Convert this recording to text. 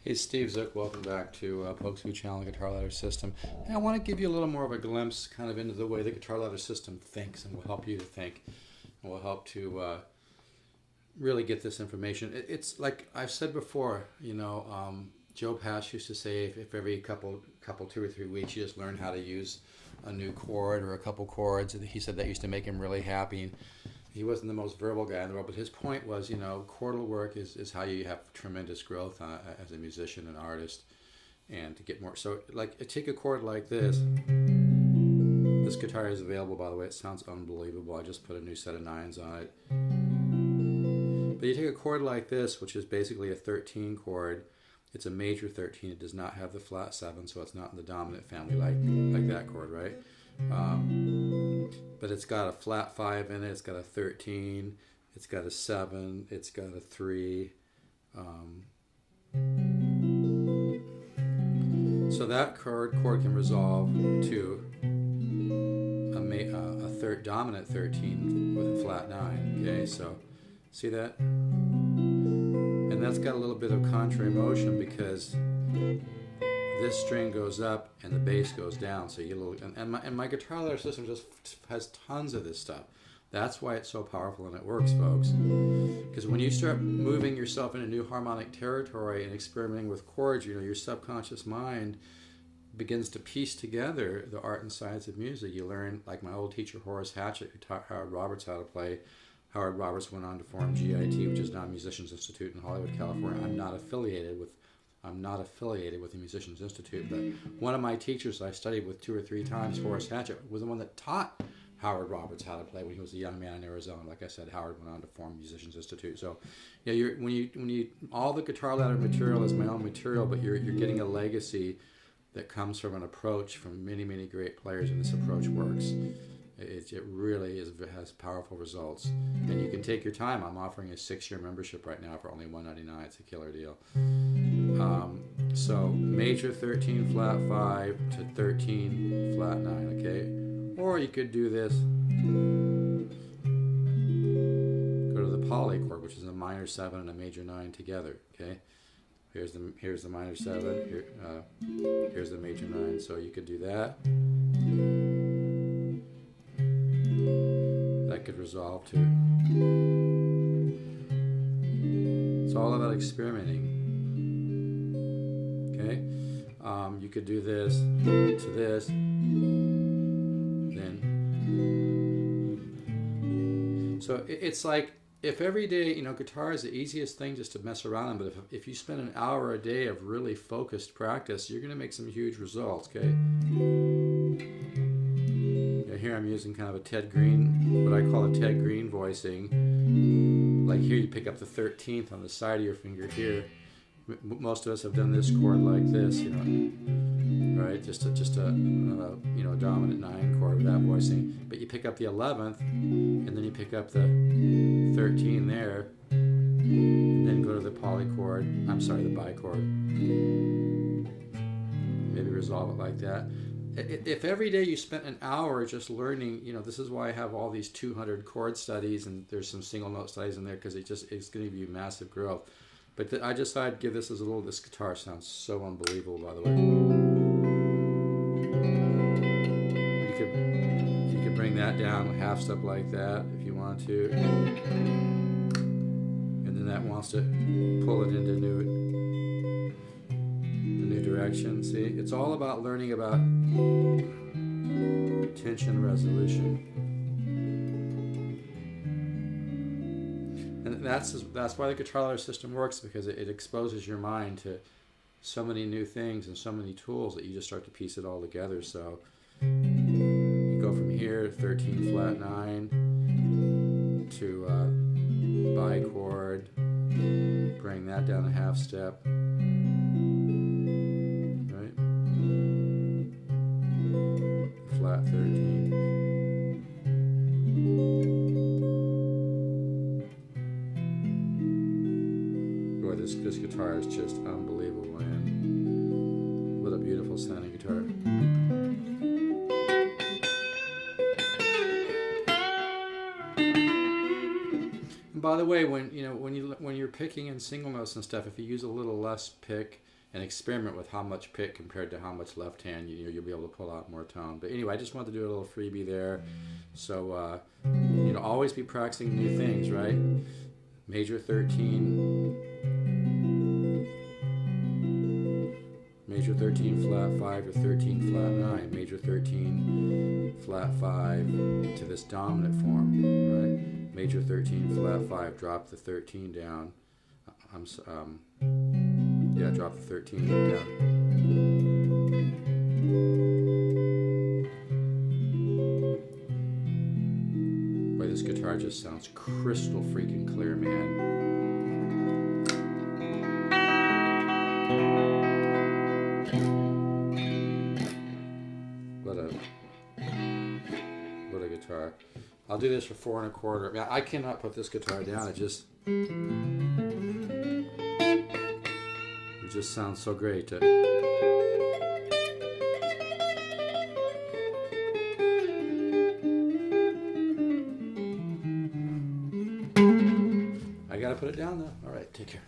Hey, Steve Zook, welcome back to Pokes View Channel Guitar Ladder System. And I want to give you a little more of a glimpse kind of into the way the guitar ladder system thinks, and will help you to think, and will help to really get this information. It's like I've said before, Joe Pass used to say if every couple 2 or 3 weeks you just learn how to use a new chord or a couple chords, he said that used to make him really happy. And he wasn't the most verbal guy in the world, but his point was, chordal work is how you have tremendous growth as a musician and artist, and to get more. So, like, take a chord like this. This guitar is available, by the way. It sounds unbelievable. I just put a new set of 9s on it. But you take a chord like this, which is basically a 13 chord. It's a major 13. It does not have the flat 7, so it's not in the dominant family like that chord, right? But it's got a flat 5 in it, it's got a 13, it's got a 7, it's got a 3. So that chord can resolve to a third dominant 13 with a flat 9. Okay, so see that? And that's got a little bit of contrary motion because this string goes up and the bass goes down, so you get a little. And my guitar ladder system just has tons of this stuff. That's why it's so powerful and it works, folks. Because when you start moving yourself into new harmonic territory and experimenting with chords, your subconscious mind begins to piece together the art and science of music. You learn, like my old teacher Horace Hatchett, who taught Howard Roberts how to play. Howard Roberts went on to form GIT, which is now Musicians Institute in Hollywood, California. I'm not affiliated with the Musicians Institute, but one of my teachers I studied with 2 or 3 times, Horace Hatchett, was the one that taught Howard Roberts how to play when he was a young man in Arizona. Like I said, Howard went on to form Musicians Institute. So, when you all the guitar ladder material is my own material, but you're getting a legacy that comes from an approach from many, many great players, and this approach works. It really has powerful results, and you can take your time. I'm offering a 6-year membership right now for only $199. It's a killer deal. So major 13 flat 5 to 13 flat 9, okay? Or you could do this. Go to the poly chord, which is a minor 7 and a major 9 together, okay? Here's the minor 7. Here's the major 9. So you could do that. That could resolve to. It's all about experimenting. Okay, you could do this to this, then. So it's like if every day, guitar is the easiest thing just to mess around on, but if you spend an hour a day of really focused practice, you're going to make some huge results. Okay. Here I'm using kind of a Ted Green, what I call a Ted Green voicing. Like here you pick up the 13th on the side of your finger here. Most of us have done this chord like this, right? Just a dominant 9 chord with that voicing. But you pick up the 11th, and then you pick up the 13 there, and then go to the poly chord. I'm sorry, the bichord. Maybe resolve it like that. If every day you spent an hour just learning, this is why I have all these 200 chord studies, and there's some single note studies in there, because it's going to give you massive growth. But I just thought I'd give this as a little. This guitar sounds so unbelievable, by the way. You could bring that down a half step like that if you want to, and then that wants to pull it into new direction. See, it's all about learning about tension resolution, and that's why the guitar ladder system works, because it exposes your mind to so many new things and so many tools that you just start to piece it all together. So you go from here, 13 flat 9, to bichord, bring that down a half step. Flat 13. Boy, this guitar is just unbelievable, man. What a beautiful sounding guitar. And by the way, when you're picking in single notes and stuff, if you use a little less pick, and experiment with how much pick compared to how much left hand. You'll be able to pull out more tone. But anyway, I just wanted to do a little freebie there. So always be practicing new things, right? Major 13, major 13 flat 5 or 13 flat 9, major 13 flat 5 to this dominant form, right? Major 13 flat 5, drop the 13 down. Drop the 13 down. Boy, this guitar just sounds crystal freaking clear, man. What a guitar. I'll do this for 4 1/4. Yeah, I cannot put this guitar down. It just sounds so great. I gotta put it down though. All right, take care.